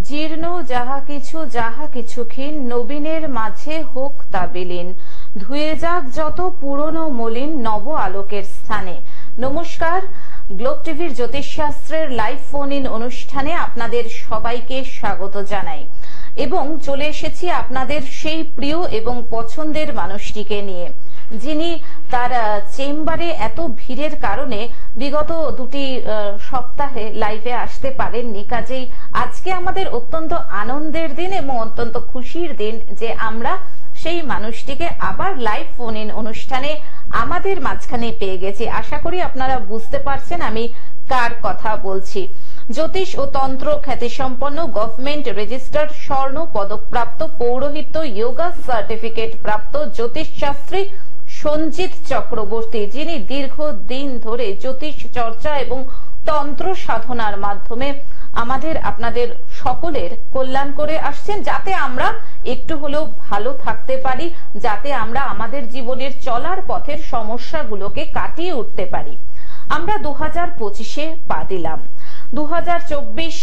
জীর্ণ যাহা কিছু ক্ষীণ, নবীনের মাঝে হোক তা বিলীন। ধুয়ে যাক যত পুরনো মলিন, নব আলোকের স্থানে। নমস্কার, গ্লোব টিভির জ্যোতিষশাস্ত্রের লাইভ ফোন ইন অনুষ্ঠানে আপনাদের সবাইকে স্বাগত জানাই এবং চলে এসেছি আপনাদের সেই প্রিয় এবং পছন্দের মানুষটিকে নিয়ে, যিনি তার চেম্বারে এত ভিড়ের কারণে বিগত দুটি সপ্তাহে লাইভে আসতে পারেননি। কাজেই আজকে আমাদের অত্যন্ত আনন্দের দিন এবং অত্যন্ত খুশির দিন যে আমরা সেই মানুষটিকে আবার লাইভ ফোন ইন অনুষ্ঠানে আমাদের মাঝখানে পেয়ে গেছি। আশা করি আপনারা বুঝতে পারছেন আমি কার কথা বলছি। জ্যোতিষ ও তন্ত্র খ্যাতিসম্পন্ন, গভর্নমেন্ট রেজিস্টার্ড, স্বর্ণ পদকপ্রাপ্ত, পৌরোহিত্য যোগা সার্টিফিকেট প্রাপ্ত জ্যোতিষশাস্ত্রী সঞ্জিত চক্রবর্তী, যিনি দীর্ঘদিন ধরে জ্যোতিষ চর্চা এবং তন্ত্র সাধনার মাধ্যমে আপনাদের সকলের কল্যাণ করে আসছেন, যাতে আমরা একটু হলেও ভালো থাকতে পারি, যাতে আমরা আমাদের জীবনের চলার পথের সমস্যাগুলোকে কাটিয়ে উঠতে পারি। আমরা 2025-এ পা দিলাম। 2024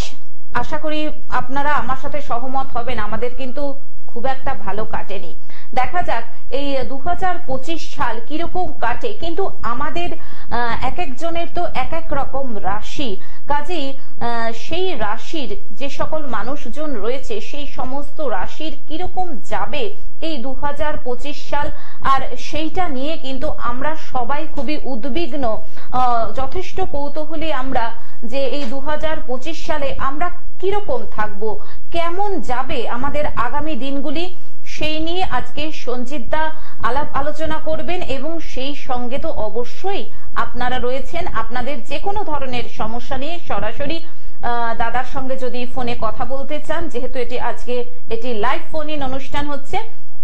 আশা করি আপনারা আমার সাথে সহমত হবেন, আমাদের কিন্তু খুব একটা ভালো কাটেনি। দেখা যাক এই 2025 সাল কিরকম কাটে, কিন্তু আমাদের এক একজনের তো এক এক রকম রাশি। কাজেই সেই রাশির যে সকল মানুষজন রয়েছে সেই সমস্ত রাশির কিরকম যাবে এই 2025 সাল, আর সেইটা নিয়ে কিন্তু আমরা সবাই খুবই উদ্বিগ্ন, যথেষ্ট কৌতূহলী আমরা যে এই 2025 সালে আমরা কিরকম থাকবো, কেমন যাবে আমাদের আগামী দিনগুলি, সেই নিয়ে আজকে সঞ্জিত দা আলাপ আলোচনা করবেন। এবং সেই সঙ্গে তো অবশ্যই আপনারা রয়েছেন, আপনাদের যে কোনো ধরনের সমস্যা নিয়ে সরাসরি দাদার সঙ্গে যদি ফোনে কথা বলতে চান, যেহেতু এটি লাইভ ফোন ইন অনুষ্ঠান হচ্ছে,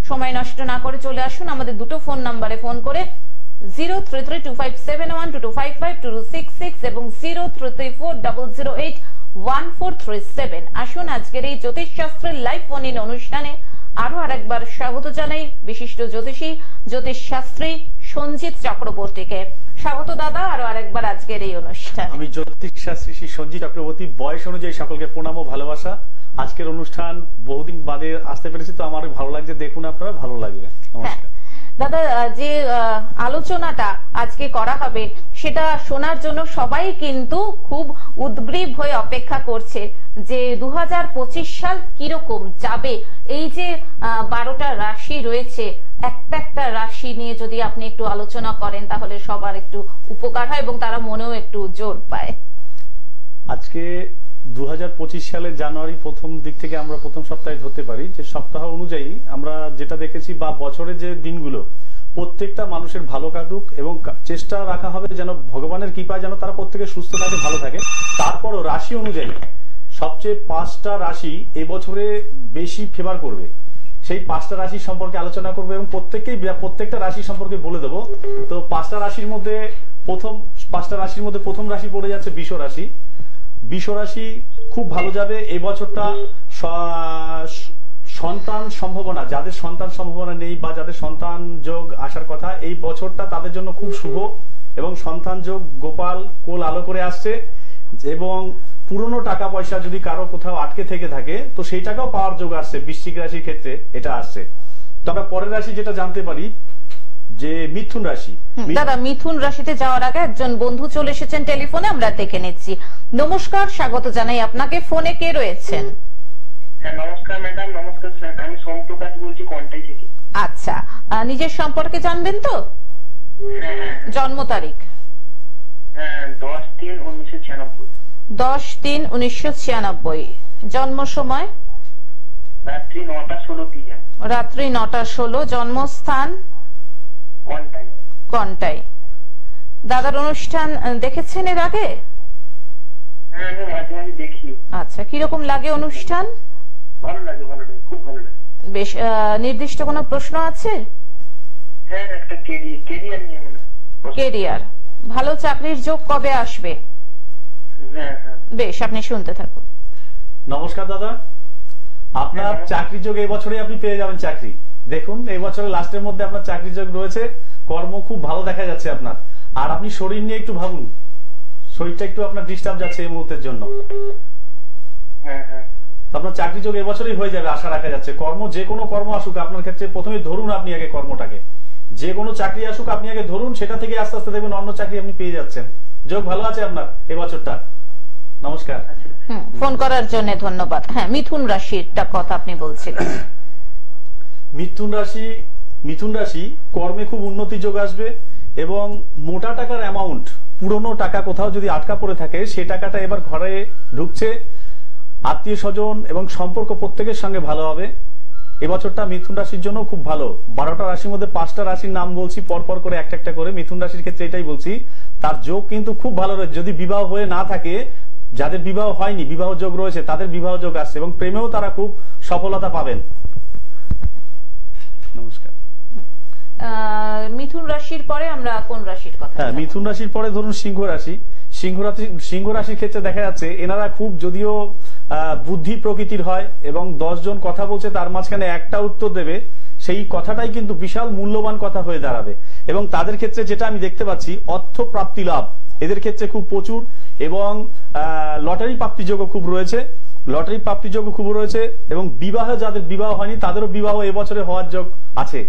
সময় নষ্ট না করে চলে আসুন আমাদের দুটো ফোন নাম্বারে ফোন করে 0332571225 266 এবং 033400811437। আসুন আজকের এই জ্যোতিষশাস্ত্রের লাইভ ফোন ইন অনুষ্ঠানে আরো আরেকবার স্বাগত জানাই বিশিষ্ট জ্যোতিষশাস্ত্রী সঞ্জিত চক্রবর্তীকে। স্বাগত দাদা আরো আরেকবার আজকের এই অনুষ্ঠানে। আমি জ্যোতিষশাস্ত্রী শ্রী সঞ্জিত চক্রবর্তী, বয়স অনুযায়ী সকলকে প্রণাম ও ভালোবাসা। আজকের অনুষ্ঠান বহুদিন বাদে আসতে পেরেছি, তো আমার ভালো লাগছে, দেখুন আপনারা ভালো লাগবে। নমস্কার দাদা, যে আলোচনাটা আজকে করা হবে সেটা শোনার জন্য সবাই কিন্তু খুব উদ্গ্রীব হয়ে অপেক্ষা করছে যে 2025 সাল কিরকম যাবে। এই যে 12টা রাশি রয়েছে, একটা রাশি নিয়ে যদি আপনি একটু আলোচনা করেন তাহলে সবার একটু উপকার হয় এবং তারা মনেও একটু জোর পায়। আজকে 2025 সালের জানুয়ারি প্রথম দিক থেকে আমরা প্রথম সপ্তাহে ধরতে পারি, যে সপ্তাহ অনুযায়ী আমরা যেটা দেখেছি বা বছরের যে দিনগুলো প্রত্যেকটা মানুষের ভালো কাটুক এবং চেষ্টা রাখা হবে যেন ভগবানের কৃপায় যেন তারা প্রত্যেকে সুস্থ থাকে, ভালো থাকে। তারপরও রাশি অনুযায়ী সবচেয়ে 5টা রাশি এবছরে বেশি ফেভার করবে, সেই 5টা রাশি সম্পর্কে আলোচনা করবো এবং প্রত্যেকটা রাশি সম্পর্কে বলে দেবো। তো 5টা রাশির মধ্যে প্রথম রাশি পড়ে যাচ্ছে বৃষ রাশি। বৃষ রাশি খুব ভালো যাবে এই বছরটা। সন্তান সম্ভাবনা, যাদের সন্তান সম্ভাবনা নেই বা যাদের সন্তান যোগ আসার কথা, এই বছরটা তাদের জন্য খুব শুভ এবং সন্তান যোগ গোপাল কোল আলো করে আসছে। এবং পুরনো টাকা পয়সা যদি কারো কোথাও আটকে থেকে থাকে তো সেই টাকাও পাওয়ার যোগ আসছে, বৃশ্চিক রাশির ক্ষেত্রে এটা আসছে। তো আমরা পরের রাশি যেটা জানতে পারি যে মিথুন রাশি। দাদা, মিথুন রাশিতে যাওয়ার আগে একজন বন্ধু চলে এসেছেন টেলিফোনে, আমরা দেখে নিচ্ছি। নমস্কার, স্বাগত জানাই আপনাকে। ফোনে কে রয়েছেন? নমস্কার ম্যাডাম। নমস্কার স্যার, আমি সোমপ্রকাশ বলছি কন্টাই থেকে। আচ্ছা, নিজের সম্পর্কে জানবেন তো? জন্ম তারিখ? 10-3-1996। 10-3-1996। জন্ম সময়? রাত্রি 9টা 16 PM। রাত্রি 9টা 16। জন্মস্থান? কন্টাই। দাদার অনুষ্ঠান দেখেছেন এর আগে? হ্যাঁ, আমি মাঝে মাঝে দেখি। আচ্ছা, কিরকম লাগে অনুষ্ঠান? ভালো লাগে, খুব ভালো লাগে। বেশ, নির্দিষ্ট কোনো প্রশ্ন আছে? হ্যাঁ, একটা কেরিয়ার নিয়ে মনে হয়। কেরিয়ার, ভালো চাকরির যোগ কবে আসবে? হ্যাঁ। বেশ, আপনি শুনতে থাকুন। নমস্কার দাদা, আপনার চাকরি যোগ এই বছরে আপনি পেয়ে যাবেন চাকরি। দেখুন এই বছরের লাস্টের মধ্যে আপনার চাকরি যোগ রয়েছে, কর্ম খুব ভালো দেখা যাচ্ছে আপনার। আর আপনি শরীর নিয়ে একটু ভাবুন, শরীরটা একটু আপনার ডিস্টার্ব যাচ্ছে এই মুহূর্তের জন্য। আপনার চাকরি যোগ এবছরই হয়ে যাবে আশা রাখা যাচ্ছে। কর্ম, যে কোনো কর্ম আসুক আপনার ক্ষেত্রে, প্রথমে ধরুন আপনি আগে কর্মটাকে, যে কোনো চাকরি আসুক আপনি আগে ধরুন, সেটা থেকে আস্তে আস্তে দেখবেন অন্য চাকরি আপনি পেয়ে যাচ্ছেন। যোগ ভালো আছে আপনার এবছরটা। নমস্কার। ফোন করার জন্য ধন্যবাদ। হ্যাঁ, মিথুন রাশিটা কথা আপনি বলছিলেন। মিথুন রাশি কর্মে খুব উন্নতি যোগ আসবে এবং মোটা টাকার অ্যামাউন্ট, পুরনো টাকা কোথাও যদি আটকা পড়ে থাকে সেই টাকাটা এবার ঘরে ঢুকছে। আত্মীয় স্বজন এবং সম্পর্ক প্রত্যেকের সঙ্গে ভালো হবে। এবছরটা মিথুন রাশির জন্য খুব ভালো। 12টা রাশির মধ্যে 5টা রাশির নাম বলছি পরপর করে একটা একটা করে। মিথুন রাশির ক্ষেত্রে এটাই বলছি, তার যোগ কিন্তু খুব ভালো রয়েছে। যদি বিবাহ হয়ে না থাকে, যাদের বিবাহ হয়নি, বিবাহ যোগ রয়েছে, তাদের বিবাহ যোগ আসছে এবং প্রেমেও তারা খুব সফলতা পাবেন। নমস্কার। মিথুন রাশির পরে আমরা কোন রাশির কথা? হ্যাঁ, মিথুন রাশির পরে ধরুন সিংহ রাশি। সিংহ রাশির ক্ষেত্রে দেখা যাচ্ছে এনারা খুব, যদিও বুদ্ধি প্রকৃতির হয় এবং 10 জন কথা বলছে তার মাঝখানে একটা উত্তর দেবে, সেই কথাটাই কিন্তু বিশাল মূল্যবান কথা হয়ে দাঁড়াবে। এবং তাদের ক্ষেত্রে যেটা আমি দেখতে পাচ্ছি, অর্থ প্রাপ্তি লাভ এদের ক্ষেত্রে খুব প্রচুর এবং লটারি প্রাপ্তিযোগও খুব রয়েছে। এবং বিবাহ, যাদের বিবাহ হয়নি তাদেরও বিবাহ এবছরে হওয়ার যোগ আছে।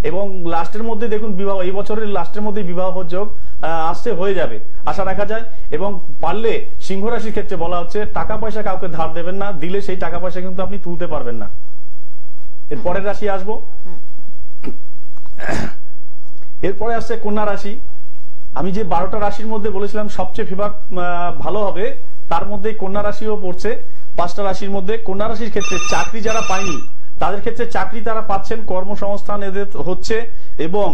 এবং লাস্টের মধ্যে দেখুন বিবাহ, এই বছরের লাস্টের মধ্যে বিবাহ যোগ আসতে হয়ে যাবে আশা রাখা যায়। এবং পারলে সিংহ রাশির ক্ষেত্রে বলা হচ্ছে টাকা পয়সা কাউকে ধার দেবেন না, দিলে সেই টাকা পয়সা কিন্তু আপনি তুলতে পারবেন না। এর পরের রাশি আসবো, এরপরে আসছে কন্যা রাশি। আমি যে 12টা রাশির মধ্যে বলেছিলাম সবচেয়ে ফেভার ভালো হবে, তার মধ্যে কন্যা রাশিও পড়ছে। 5টা রাশির মধ্যে কন্যা রাশির ক্ষেত্রে চাকরি যারা পায়নি তাদের ক্ষেত্রে চাকরি তারা পাচ্ছেন, কর্মসংস্থান এদের হচ্ছে এবং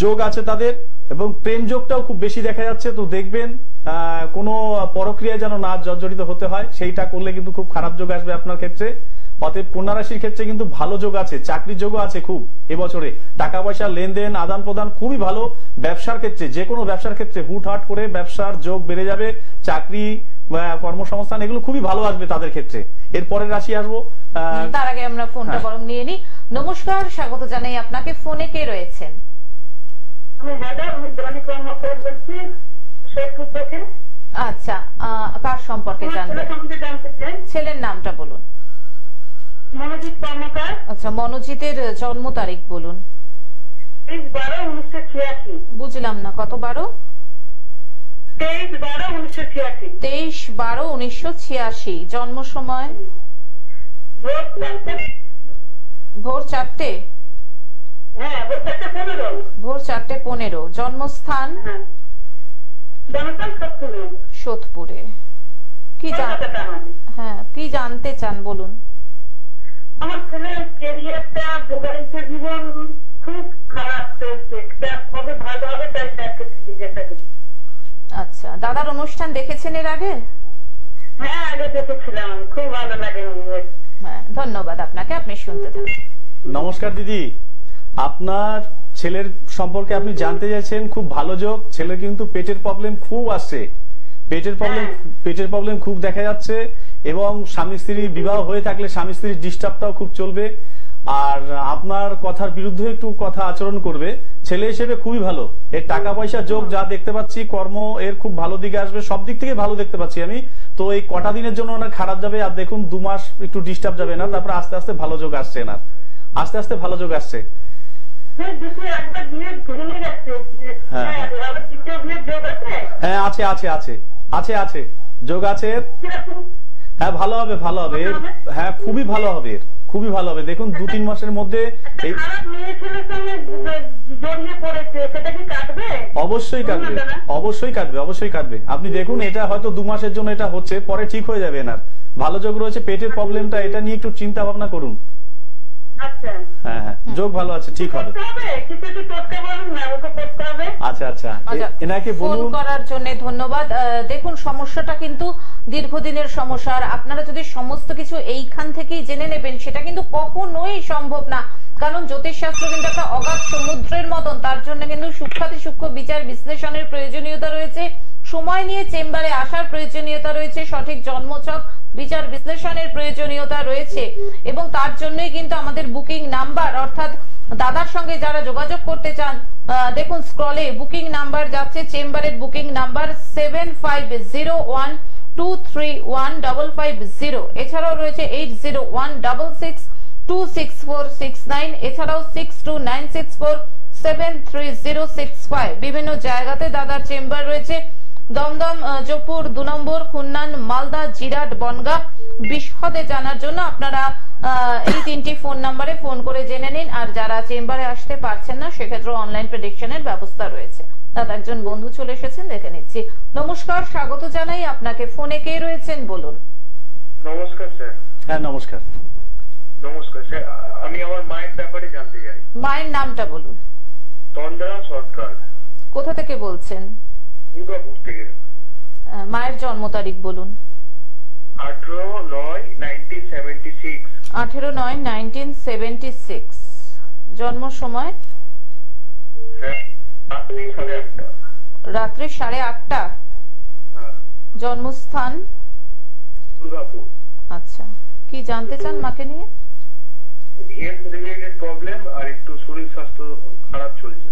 যোগ আছে তাদের। এবং প্রেম যোগটাও খুব বেশি দেখা যাচ্ছে। তো দেখবেন কোনো পরক্রিয়ায় যেন না জর্জরিত হতে হয়, সেইটা করলে কিন্তু খুব খারাপ যোগ আসবে আপনার ক্ষেত্রে। অতএব কন্যা রাশির ক্ষেত্রে কিন্তু ভালো যোগ আছে, চাকরির যোগও আছে খুব এবছরে। টাকা পয়সা লেনদেন আদান প্রদান খুবই ভালো। ব্যবসার ক্ষেত্রে, যে কোনো ব্যবসার ক্ষেত্রে হুটহাট করে ব্যবসার যোগ বেড়ে যাবে। চাকরি, কর্মসংস্থান এগুলো খুবই ভালো আসবে তাদের ক্ষেত্রে। এরপরের রাশি আসবো, তার আগে আমরা ফোনটা বরং নিয়ে নিই। নমস্কার, স্বাগত জানাই আপনাকে। ফোনে কে রয়েছেন? আচ্ছা, কার সম্পর্কে জানবেন? ছেলের নামটা বলুন। মনোজিৎ কর্মকার। আচ্ছা, মনোজিতের জন্ম তারিখ বলুন। 23/12/1986। বুঝলাম না, কত 12? 23/12/1986। 23/12/1986। জন্ম সময়? ভোর 4টে। হ্যাঁ, ভোর 4:15। জন্মস্থান? সোদপুরে। কি জানতে চান বলুন। আমার ছেলের ক্যারিয়ারটা, বৈবাহিক জীবন খুব খারাপ চলছে, কবে ভালো হবে তাই স্যারকে জিজ্ঞাসা করি। আচ্ছা, দাদার অনুষ্ঠান দেখেছেন এর আগে? হ্যাঁ, আগে দেখেছিলাম, খুব ভালো লাগে। হ্যাঁ, ধন্যবাদ আপনাকে, আপনি শুনতে থাকুন। নমস্কার দিদি, আপনার ছেলের সম্পর্কে আপনি জানতে চাইছেন। খুব ভালো যোগ। ছেলের কিন্তু পেটের প্রবলেম খুব আসছে, পেটের প্রবলেম খুব দেখা যাচ্ছে এবং স্বামী স্ত্রী বিবাহ হয়ে থাকলে স্বামী স্ত্রীর ডিস্টার্বটাও খুব চলবে। আর আপনার কথার বিরুদ্ধে একটু কথা আচরণ করবে। ছেলে হিসেবে খুবই ভালো। এর টাকা পয়সা যোগ যা দেখতে পাচ্ছি, কর্ম এর খুব ভালো দিকে আসবে, সব দিক থেকে ভালো দেখতে পাচ্ছি আমি। তো এই কটা দিনের জন্য ওনার খারাপ যাবে, আর দেখুন 2 মাস একটু ডিস্টার্ব যাবে না, তারপর আস্তে আস্তে ভালো যোগ আসছে এনার, আস্তে আস্তে ভালো যোগ আসছে। হ্যাঁ, আছে আছে আছে আছে আছে যোগ আছে। হ্যাঁ, ভালো হবে, ভালো হবে। হ্যাঁ, খুবই ভালো হবে, খুবই ভালো হবে। দেখুন 2-3 মাসের মধ্যে অবশ্যই কাটবে, অবশ্যই কাটবে, অবশ্যই কাটবে। আপনি দেখুন, এটা হয়তো 2 মাসের জন্য এটা হচ্ছে, পরে ঠিক হয়ে যাবে এনার। ভালো যোগ রয়েছে। পেটের প্রবলেমটা, এটা নিয়ে একটু চিন্তা ভাবনা করুন। হ্যাঁ হ্যাঁ, যোগ ভালো আছে, ঠিক হবে। আচ্ছা আচ্ছা, এনাকে বলুন। ফোন করার জন্য ধন্যবাদ। দেখুন, সমস্যাটা কিন্তু দীর্ঘদিনের সমস্যা। আর আপনারা যদি সমস্ত কিছু এইখান থেকেই জেনে নেবেন, সেটা কিন্তু কখনোই সম্ভব না। কারণ জ্যোতিষশাস্ত্র কিন্তু একটা অগাধ সমুদ্রের মতন। তার জন্য কিন্তু সূক্ষ্মাতি সূক্ষ্ম বিচার বিশ্লেষণের প্রয়োজনীয়তা রয়েছে, সময় নিয়ে চেম্বারে আসার প্রয়োজনীয়তা রয়েছে, সঠিক জন্মছক বিচার বিশ্লেষণের প্রয়োজনীয়তা রয়েছে। এবং তার জন্যই কিন্তু আমাদের বুকিং নাম্বার, অর্থাৎ দাদার সঙ্গে যারা যোগাযোগ করতে চান, দেখুন স্ক্রলে বুকিং নাম্বার যাচ্ছে। চেম্বারের বুকিং নাম্বার 7501 8012315550। এছাড়াও রয়েছে 8016626469, এছাড়াও 6296473065। বিভিন্ন জায়গাতে দাদার চেম্বার রয়েছে। দমদম, জয়পুর 2 নম্বর, খুন্নান, মালদা, জিরাট, বনগাঁ। বিশদে জানার জন্য আপনারা এই 3টি ফোন নম্বরে ফোন করে জেনে নিন। আর যারা চেম্বারে আসতে পারছেন না সেক্ষেত্রে অনলাইন প্রেডিকশনের ব্যবস্থা রয়েছে। দাদা একজন বন্ধু চলে এসেছেন, দেখে নিচ্ছি। নমস্কার, স্বাগত জানাই আপনাকে। ফোনে কে রয়েছেন বলুন। নমস্কার স্যার। হ্যাঁ নমস্কার। নমস্কার স্যার, আমি আমার মায়ের ব্যাপারে জানতে চাই। মায়ের নামটা বলুন। তন্দ্রা সরকার। কোথা থেকে বলছেন? দুর্গাপুর থেকে। মায়ের জন্ম তারিখ বলুন। 18/9/1976। 18/9/1976। জন্ম সময়? রাত্রি 8:30। রাত্রি 8:30। হ্যাঁ। জন্মস্থান? দুর্গাপুর। আচ্ছা, কি জানতে চান মাকে নিয়ে? হেলথ রিলেটেড প্রবলেম আর একটু শরীর স্বাস্থ্য খারাপ চলছে।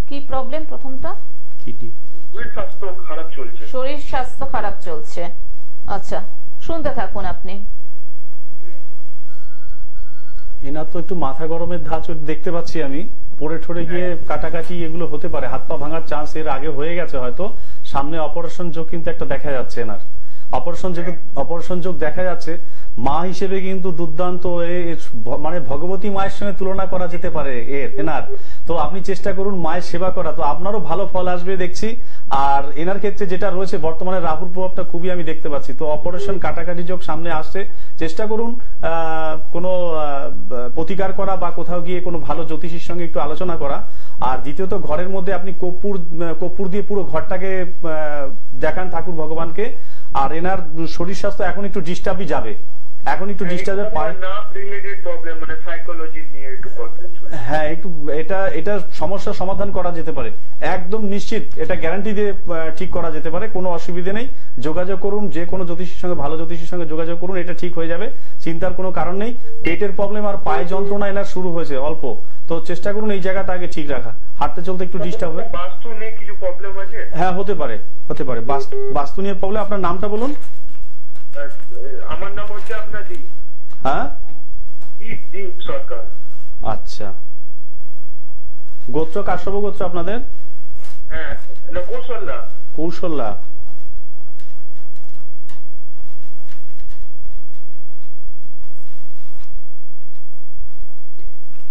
কি প্রবলেম প্রথমটা? শরীর স্বাস্থ্য খারাপ চলছে। শরীর স্বাস্থ্য খারাপ চলছে। আচ্ছা, শুনতে থাকুন আপনি। এনার তো একটু মাথা গরমের ধাঁচ দেখতে পাচ্ছি আমি। পড়ে ঠরে গিয়ে কাটাকাটি এগুলো হতে পারে, হাত পা ভাঙার চান্স এর আগে হয়ে গেছে হয়তো। সামনে অপারেশন যোগ কিন্তু একটা দেখা যাচ্ছে এনার। অপারেশন যোগ দেখা যাচ্ছে। মা হিসেবে কিন্তু দুর্দান্ত, মানে ভগবতী মায়ের সঙ্গে তুলনা করা যেতে পারে এনার। তো আপনি চেষ্টা করুন মায়ের সেবা করা, তো আপনারও ভালো ফল আসবে দেখছি। আর এনার ক্ষেত্রে যেটা রয়েছে বর্তমানে রাহুর প্রভাবটা খুবই আমি দেখতে পাচ্ছি। তো অপারেশন কাটাকাটি যোগ সামনে আসছে, চেষ্টা করুন কোনো প্রতিকার করা বা কোথাও গিয়ে কোনো ভালো জ্যোতিষীর সঙ্গে একটু আলোচনা করা। আর দ্বিতীয়ত ঘরের মধ্যে আপনি কর্পূর দিয়ে পুরো ঘরটাকে দেখান ঠাকুর ভগবানকে। আর এনার শরীর স্বাস্থ্য এখন একটু ডিস্টার্বই যাবে, এখন একটু ডিস্টার্বের পায়। হ্যাঁ, একটু এটা সমস্যার সমাধান করা যেতে পারে, একদম নিশ্চিত। এটা গ্যারান্টি দিয়ে ঠিক করা যেতে পারে, কোনো অসুবিধা নেই। যোগাযোগ করুন, যে কোনো জ্যোতিষীর সঙ্গে, ভালো জ্যোতিষীর সঙ্গে যোগাযোগ করুন, এটা ঠিক হয়ে যাবে, চিন্তার কোনো কারণ নেই। পেটের প্রবলেম আর পায়ে যন্ত্রণা এনার শুরু হয়েছে অল্প, তো চেষ্টা করুন এই জায়গাটা আগে ঠিক রাখা। হাঁটতে চলতে একটু ডিস্টার্ব হবে। বাস্তু নিয়ে কিছু প্রবলেম আছে? হ্যাঁ, হতে পারে। বাস্তু নিয়ে প্রবলেম। আপনার নামটা বলুন। আমার নাম হচ্ছে আপনার দীপ। হ্যাঁ, দীপ সরকার। আচ্ছা, গোত্র কাশ্যপ গোত্র আপনাদের? হ্যাঁ, কৌশল্যা। কৌশল্যা।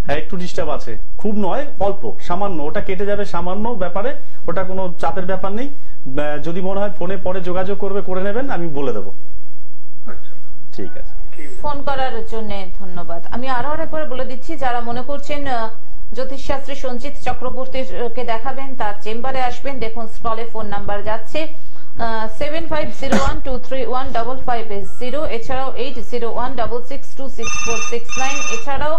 হ্যাঁ, একটু ডিস্টার্ব আছে, খুব নয়, অল্প সামান্য, ওটা কেটে যাবে সামান্য ব্যাপারে, ওটা কোনো চাপের ব্যাপার নেই। যদি মনে হয় ফোনে পরে যোগাযোগ করে নেবেন, আমি বলে দেবো। আচ্ছা, ঠিক আছে। ফোন করার জন্য ধন্যবাদ। আমি আরো একবার বলে দিচ্ছি, যারা মনে করছেন জ্যোতিষশাস্ত্রী সঞ্জিত চক্রবর্তীকে দেখাবেন, তার চেম্বারে আসবেন। দেখুন স্ক্রলে ফোন নাম্বার যাচ্ছে 7501231550, এছাড়াও 8016626469, এছাড়াও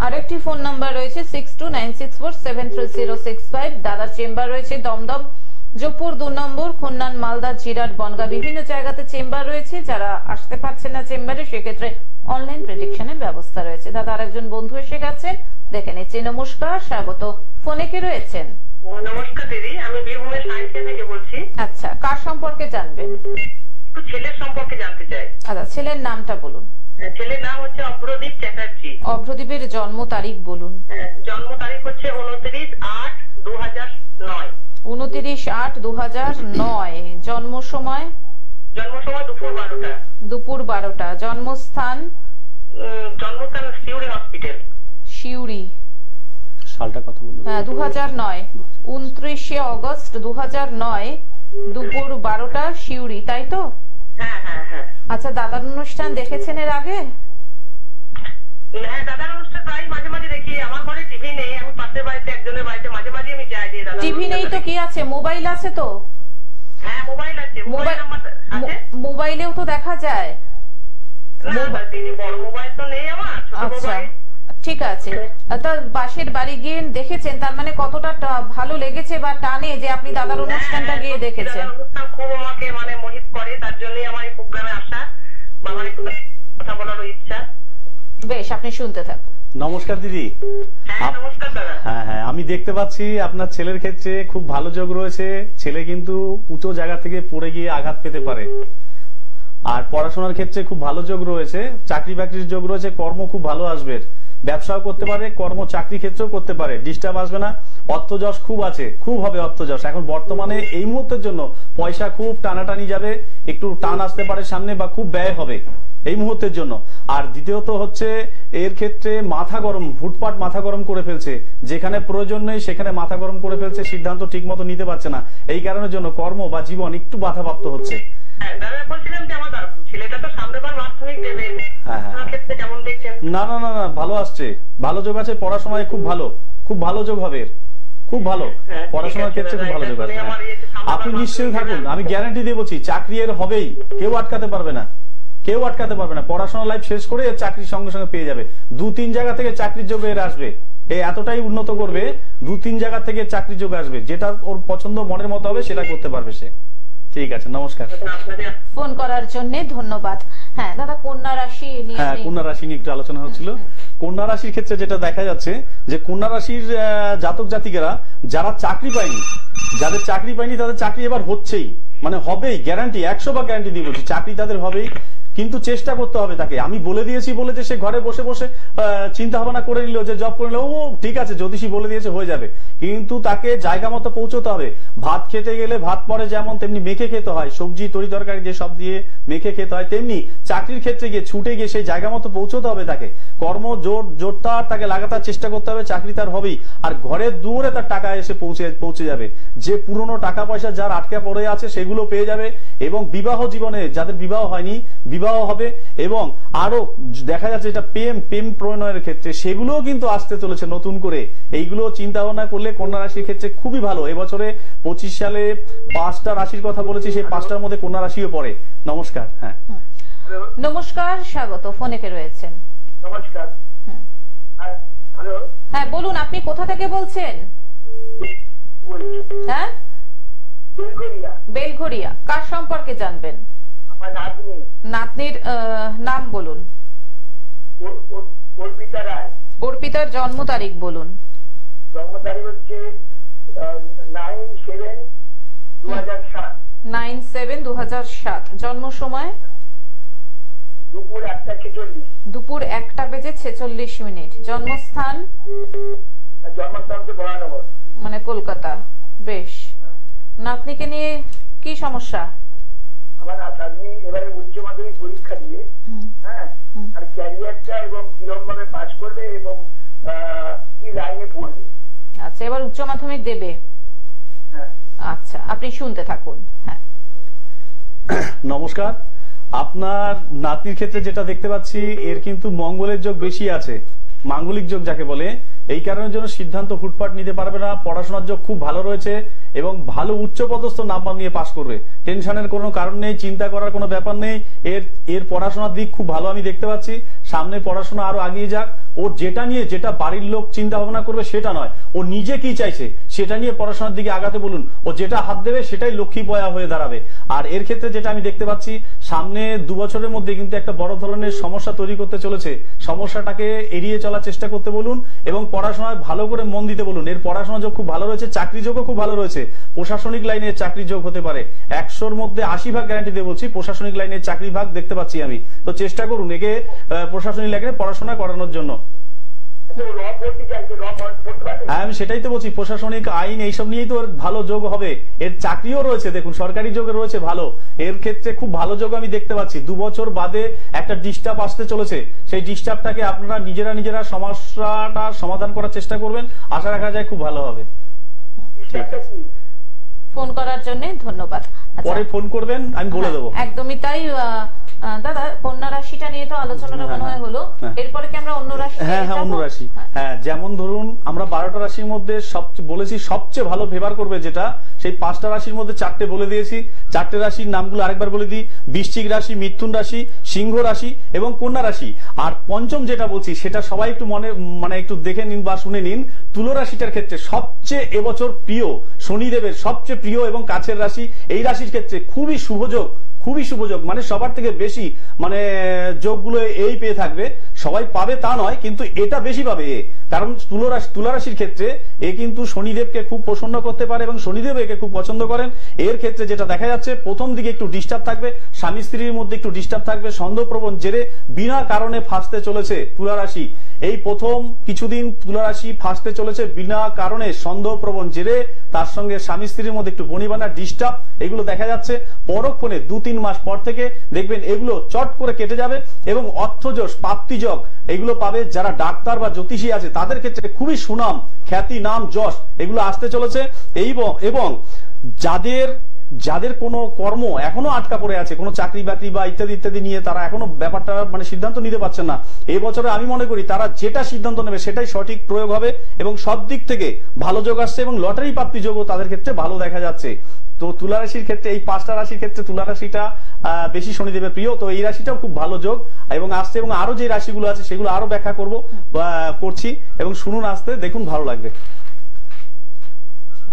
আরেকটি ফোন নাম্বার রয়েছে 6296473065। দাদার চেম্বার রয়েছে দমদম, জয়পুর 2 নম্বর, খুন্নান, মালদা, জিরাট, বনগাঁ। বিভিন্ন জায়গাতে চেম্বার রয়েছে। যারা আসতে পারছেন না চেম্বারে সেক্ষেত্রে অনলাইন প্রেডিকশনের ব্যবস্থা রয়েছে। দাদা আরেকজন বন্ধু এসে গেছেন, দেখে নিচ্ছি। নমস্কার, স্বাগত। ফোনে কে রয়েছেন? নমস্কার দিদি, আমি বীরভূমের সাইন্সে থেকে বলছি। আচ্ছা, কার সম্পর্কে জানবেন? একটু ছেলের সম্পর্কে জানতে চাই। আচ্ছা, ছেলের নামটা বলুন। ছেলের নাম হচ্ছে অভ্রদীপ চ্যাটার্জি। অভ্রদীপের জন্ম তারিখ বলুন। জন্ম তারিখ হচ্ছে 29/8/2009। 29/8/2009। জন্ম সময়? দুপুর 12টা। দুপুর 12টা। জন্মস্থান? জন্মস্থান সিউড়ি হসপিটাল। সিউড়ি। সালটা কত বলুন? হ্যাঁ, 2009। 29 অগস্ট 2009 দুপুর 12টা, সিউড়ি, তাই তো? হ্যাঁ হ্যাঁ হ্যাঁ। আচ্ছা, দাদার অনুষ্ঠান দেখেছেন এর আগে? হ্যাঁ, দাদার অনুষ্ঠান প্রায় মাঝে মাঝে দেখি। আমার ঘরে টিভি নেই, আমি পাশের বাড়িতে একজনের বাড়িতে মাঝে মাঝে আমি যাই। টিভি নেই তো কি আছে, মোবাইল আছে তো? হ্যাঁ, মোবাইল আছে। মোবাইলেও তো দেখা যায়। বড় মোবাইল তো নেই আমার, ছোট মোবাইল। ঠিক আছে, তার পাশের বাড়ি গিয়ে দেখেছেন, তার মানে কতটা ভালো লেগেছে বা টানে যে আপনি দাদার অনুষ্ঠানটা গিয়ে দেখেছেন? অনুষ্ঠান খুব আমাকে মানে মোহিত করে, তার জন্যই আমার এই প্রোগ্রামে আসা, বাবার একটু কথা বলার ইচ্ছা। বেশ, আপনি শুনতে থাকুন। নমস্কার দিদি। হ্যাঁ, নমস্কার দাদা। হ্যাঁ, আমি দেখতে পাচ্ছি আপনার ছেলের ক্ষেত্রে খুব ভালো যোগ রয়েছে। ছেলে কিন্তু উঁচু জায়গা থেকে পড়ে গিয়ে আঘাত পেতে পারে। আর পড়াশোনার ক্ষেত্রে খুব ভালো যোগ রয়েছে, চাকরি বাকরির যোগ রয়েছে, কর্ম খুব ভালো আসবে, ব্যবসাও করতে পারে, কর্ম চাকরি ক্ষেত্রেও করতে পারে, ডিস্টার্ব আসবে না। অর্থযশ খুব আছে, খুব হবে অর্থযশ। এখন বর্তমানে এই মুহূর্তের জন্য পয়সা খুব টানাটানি যাবে, একটু টান আসতে পারে সামনে, বা খুব ব্যয় হবে এই মুহূর্তের জন্য। আর দ্বিতীয়ত হচ্ছে এর ক্ষেত্রে মাথা গরম, হুটপাট মাথা গরম করে ফেলছে, যেখানে প্রয়োজন নেই সেখানে মাথা গরম করে ফেলছে, সিদ্ধান্ত ঠিক মতো নিতে পারছে না, এই কারণের জন্য কর্ম বা জীবন একটু বাধাপ্রাপ্ত হচ্ছে। দাদা বলছিলাম যে আমার ছেলেটা তো সামনেবার মাধ্যমিক দেবে, ক্ষেত্রে কেমন দেখছেন? না না না না, ভালো আসছে, ভালো যোগ আছে, পড়াশোনায় খুব ভালো, খুব ভালো যোগ হবে, খুব ভালো পড়াশোনার ক্ষেত্রে খুব ভালো যোগ আছে। আপনি নিশ্চিত থাকুন, আমি গ্যারান্টি দিয়ে বলছি চাকরি এর হবেই, কেউ আটকাতে পারবে না, কেউ আটকাতে পারবে না। পড়াশোনা লাইফ শেষ করে এর চাকরির সঙ্গে সঙ্গে পেয়ে যাবে, 2-3 জায়গা থেকে চাকরির যোগ এর আসবে, এই এতটাই উন্নত করবে, 2-3 জায়গা থেকে চাকরির যোগ আসবে, যেটা ওর পছন্দ মনের মতো হবে সেটা করতে পারবে সে। ঠিক আছে, নমস্কার। ফোন করার জন্য ধন্যবাদ। হ্যাঁ দাদা, কন্যা রাশি নিয়ে, হ্যাঁ কন্যা রাশি নিয়ে একটু আলোচনা হচ্ছিল। কন্যা রাশির ক্ষেত্রে যেটা দেখা যাচ্ছে যে কন্যা রাশির জাতক জাতিকেরা যারা চাকরি পায়নি, যাদের চাকরি পায়নি তাদের চাকরি এবার হচ্ছেই, মানে হবেই, গ্যারান্টি, 100 গ্যারান্টি দিয়ে বলছি, চাকরি তাদের হবেই, কিন্তু চেষ্টা করতে হবে তাকে। আমি বলে দিয়েছি বলে যে সে ঘরে বসে বসে চিন্তা ভাবনা করে নিল, যে জব করে নিল, ও ঠিক আছে জ্যোতিষী বলে দিয়েছে হয়ে যাবে, কিন্তু তাকে জায়গা মতো পৌঁছতে হবে। ভাত খেতে গেলে ভাত পরে যেমন তেমনি মেখে খেতে হয়, সবজি তরি তরকারি দিয়ে সব দিয়ে মেখে খেতে হয়, তেমনি চাকরির ক্ষেত্রে গিয়ে ছুটে গিয়ে সেই জায়গা মতো পৌঁছতে হবে তাকে। কর্ম জোরদার তাকে লাগাতার চেষ্টা করতে হবে, চাকরি তার হবেই। আর ঘরের দুয়ারে তার টাকা এসে পৌঁছে যাবে, যে পুরনো টাকা পয়সা যার আটকে পড়ে আছে সেগুলো পেয়ে যাবে। এবং বিবাহ জীবনে যাদের বিবাহ হয়নি বিবাহ হবে, এবং আরো দেখা যাচ্ছে এটা প্রেম প্রণয়ের ক্ষেত্রে সেগুলোও কিন্তু আসতে চলেছে নতুন করে। এইগুলো চিন্তা ভাবনা করলে কন্যা রাশির ক্ষেত্রে খুবই ভালো। এবছরে 25 সালে 5টা রাশির কথা বলেছি, সেই 5টার মধ্যে কন্যা রাশিও পড়ে। নমস্কার। হ্যাঁ নমস্কার, স্বাগত, ফোনে কে রয়েছেন? নমস্কার। হ্যালো, হ্যাঁ বলুন, আপনি কোথা থেকে বলছেন? হ্যাঁ, বেলঘরিয়া। কার সম্পর্কে জানবেন? আমার নাতনি। নাতনির নাম বলুন। অর্পিতা রায়। অর্পিতার জন্ম তারিখ বলুন। জন্ম তারিখ হচ্ছে 9/7/2007। 9/7/2007। জন্ম সময় দুপুর 1:46। দুপুর 1:46। জন্মস্থান? জন্মস্থান হচ্ছে বরানগর, মানে কলকাতা। বেশ। নাতনিকে নিয়ে কি সমস্যা? আমার নাতনি এবারে উচ্চ মাধ্যমিক পরীক্ষা দিয়ে, হ্যাঁ, আর ক্যারিয়ারটা এবং কিরকম ভাবে পাস করবে এবং কি লাইনে পড়বে। আচ্ছা, এবার উচ্চ মাধ্যমিক দেবে। হ্যাঁ, আচ্ছা, আপনি শুনতে থাকুন। হ্যাঁ নমস্কার। আপনার নাতির ক্ষেত্রে যেটা দেখতে পাচ্ছি, এর কিন্তু মঙ্গলের যোগ বেশি আছে, মাঙ্গলিক যোগ যাকে বলে। এই কারণের জন্য সিদ্ধান্ত হুটপাট নিতে পারবে না। পড়াশোনার যোগ খুব ভালো রয়েছে এবং ভালো উচ্চপদস্থ নাম্বার নিয়ে পাস করবে। টেনশনের কোনো কারণ নেই, চিন্তা করার কোনো ব্যাপার নেই। এর পড়াশোনার দিক খুব ভালো আমি দেখতে পাচ্ছি। সামনে পড়াশোনা আরো এগিয়ে যাক। ওর যেটা নিয়ে, যেটা বাড়ির লোক চিন্তা ভাবনা করবে সেটা নয়, ও নিজে কি চাইছে সেটা নিয়ে পড়াশোনার দিকে আগাতে বলুন। ও যেটা হাত দেবে সেটাই লক্ষ্মী পয়া হয়ে দাঁড়াবে। আর এর ক্ষেত্রে যেটা আমি দেখতে পাচ্ছি, সামনে 2 বছরের মধ্যে কিন্তু একটা বড় ধরনের সমস্যা তৈরি করতে চলেছে। সমস্যাটাকে এড়িয়ে চলার চেষ্টা করতে বলুন এবং পড়াশোনায় ভালো করে মন দিতে বলুন। এর পড়াশোনা যোগ খুব ভালো রয়েছে, চাকরি যোগও খুব ভালো রয়েছে। প্রশাসনিক লাইনে চাকরি যোগ হতে পারে। 100-র মধ্যে 80% গ্যারান্টি দিয়ে বলছি, প্রশাসনিক লাইনে চাকরি ভাগ দেখতে পাচ্ছি আমি। তো চেষ্টা করুন একে প্রশাসনিক লাইনে পড়াশোনা করানোর জন্য। আমি সেটাই তো বলছি, প্রশাসনিক আইন এইসব নিয়েই তো ভালো যোগ হবে। এর চাকরিও রয়েছে, দেখুন সরকারি যোগে রয়েছে ভালো। এর ক্ষেত্রে খুব ভালো যোগ আমি দেখতে পাচ্ছি। 2 বছর বাদে একটা ডিস্টার্ব আসতে চলেছে, সেই ডিস্টার্বটাকে আপনারা নিজেরা সমস্যাটা সমাধান করার চেষ্টা করবেন। আশা রাখা যায় খুব ভালো হবে। ঠিক আছে, ফোন করার জন্য ধন্যবাদ। পরে ফোন করবেন, আমি বলে দেবো। একদমই তাই। দাদা, কন্যা রাশিটা নিয়ে তো আলোচনাটা মনে হয় হলো, এরপরে কি আমরা অন্য রাশি? হ্যাঁ, অন্য রাশি। হ্যাঁ, যেমন ধরুন আমরা 12টা রাশির মধ্যে বলেছি সবচেয়ে ভালো ফেভার করবে যেটা, সেই 5টা রাশির মধ্যে 4টে বলে দিয়েছি। 4টে রাশির নামগুলো আরেকবার বলে দিই: বৃশ্চিক রাশি, মিথুন রাশি, সিংহ রাশি এবং কন্যা রাশি। আর পঞ্চম যেটা বলছি সেটা সবাই একটু একটু দেখে নিন বা শুনে নিন। তুলা রাশিটার ক্ষেত্রে সবচেয়ে এবছর প্রিয়, শনিদেবের সবচেয়ে প্রিয় এবং কাছের রাশি। এই রাশির ক্ষেত্রে খুবই শুভযোগ, মানে সবার থেকে বেশি যোগগুলো এই পেয়ে থাকবে। সবাই পাবে তা নয়, কিন্তু এটা বেশি পাবে কারণ তুলা রাশির ক্ষেত্রে এ কিন্তু শনিদেবকে খুব প্রসন্ন করতে পারে এবং শনিদেব একে খুব পছন্দ করেন। এর ক্ষেত্রে যেটা দেখা যাচ্ছে প্রথম দিকে একটু ডিস্টার্ব থাকবে, স্বামী স্ত্রীর মধ্যে একটু ডিস্টার্ব থাকবে, সন্দেহপ্রবণ জেরে বিনা কারণে ফাঁসতে চলেছে তুলা রাশি। এই প্রথম কিছুদিন তুলা রাশি ফাঁসতে চলেছে বিনা কারণে সন্দেহপ্রবণ জেরে, তার সঙ্গে স্বামী স্ত্রীর মধ্যে একটু বনিবানা ডিস্টার্ব, এগুলো দেখা যাচ্ছে। পরক্ষণে 2-3 মাস পর থেকে দেখবেন এগুলো চট করে কেটে যাবে এবং অর্থযশ প্রাপ্তিযোগ এগুলো পাবে। যারা ডাক্তার বা জ্যোতিষী আছে তাদের ক্ষেত্রে খুবই সুনাম, খ্যাতি, নাম, যশ এগুলো আসতে চলেছে। এবং যাদের কোনো কর্ম এখনো আটকা পড়ে আছে, কোনো চাকরি বাকরি বা ইত্যাদি ইত্যাদি নিয়ে তারা এখনো ব্যাপারটা মানে সিদ্ধান্ত নিতে পারছেন না, এই বছরে আমি মনে করি তারা যেটা সিদ্ধান্ত নেবে সেটাই সঠিক প্রয়োগ হবে এবং সব দিক থেকে ভালো যোগ আসছে এবং লটারি প্রাপ্তি যোগও তাদের ক্ষেত্রে ভালো দেখা যাচ্ছে। তো তুলা রাশির ক্ষেত্রে এই 5টা রাশির ক্ষেত্রে তুলা রাশিটা বেশি শনিদেবের প্রিয়, তো এই রাশিটাও খুব ভালো যোগ এবং আসছে। এবং আরো যে রাশিগুলো আছে সেগুলো আরো ব্যাখ্যা করছি এবং শুনুন, আসতে দেখুন, ভালো লাগবে।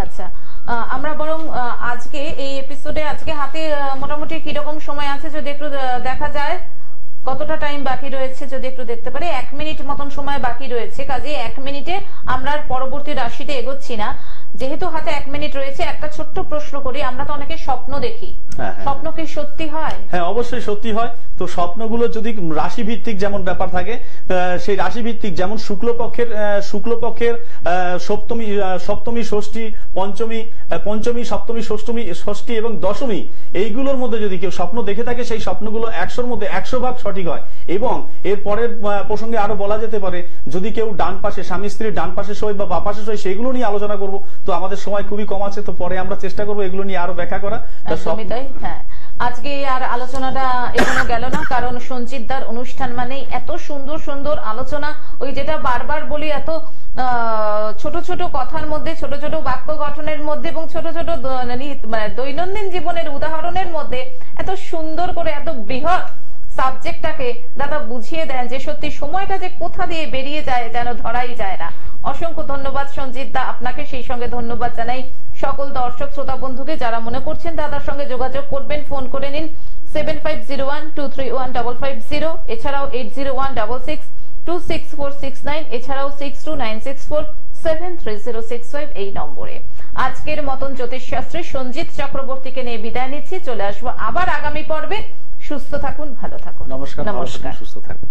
আচ্ছা, আমরা বরং আজকে এই এপিসোডে আজকে হাতে মোটামুটি কিরকম সময় আছে যদি একটু দেখা যায়, কতটা টাইম বাকি রয়েছে যদি একটু দেখতে পারি। 1 মিনিট মতন সময় বাকি রয়েছে, কাজে 1 মিনিটে আমরা পরবর্তী রাশিতে এগোচ্ছি না। যেহেতু হাতে 1 মিনিট রয়েছে, একটা ছোট্ট প্রশ্ন করি। আমরা তো অনেকে স্বপ্ন দেখি, স্বপ্ন কি সত্যি হয়? হ্যাঁ, অবশ্যই সত্যি হয়। তো স্বপ্নগুলো যদি রাশি ভিত্তিক যেমন ব্যাপার থাকে, সেই রাশি ভিত্তিক যেমন শুক্লপক্ষের সপ্তমী ষষ্ঠী পঞ্চমী সপ্তমী ষষ্ঠী এবং দশমী, এইগুলোর মধ্যে যদি কেউ স্বপ্ন দেখে থাকে সেই স্বপ্নগুলো 100-র মধ্যে 100 ভাগ সঠিক হয়। এবং এর পরের প্রসঙ্গে আরো বলা যেতে পারে, যদি কেউ ডান পাশে স্বামী স্ত্রীর ডান পাশে শোয় বা বাঁ পাশে শোয়, সেগুলো নিয়ে আলোচনা করব। তো আমাদের সময় খুবই কম আছে, তো পরে আমরা চেষ্টা করবো এগুলো নিয়ে আরো ব্যাখ্যা করা। হ্যাঁ, আজকে আর আলোচনাটা এখনো গেল না, কারণ সঞ্চিতদার অনুষ্ঠান মানে এত সুন্দর সুন্দর আলোচনা। ওই যেটা বারবার বলি, এত ছোট ছোট কথার মধ্যে, ছোট ছোট বাক্য গঠনের মধ্যে এবং ছোট ছোট মানে দৈনন্দিন জীবনের উদাহরণের মধ্যে এত সুন্দর করে এত বৃহৎ সাবজেক্টটাকে দাদা বুঝিয়ে দেন যে সত্যি সময়টা যে কোথা দিয়ে বেরিয়ে যায় যেন ধরাই যায় না। অসংখ্য ধন্যবাদ সঞ্জিত দা আপনাকে, সেই সঙ্গে ধন্যবাদ জানাই সকল দর্শক শ্রোতা বন্ধুকে যারা মনে করছেন দাদার সঙ্গে যোগাযোগ করবেন। ফোন করে নিন 7501231550, এছাড়াও 8016626469, এছাড়াও 6296473065 এই নম্বরে। আজকের মতন জ্যোতিষশাস্ত্রী সঞ্জিত চক্রবর্তীকে নিয়ে বিদায় নিচ্ছি। চলে আসবো আবার আগামী পর্বে। সুস্থ থাকুন, ভালো থাকুন, নমস্কার, সুস্থ থাকুন।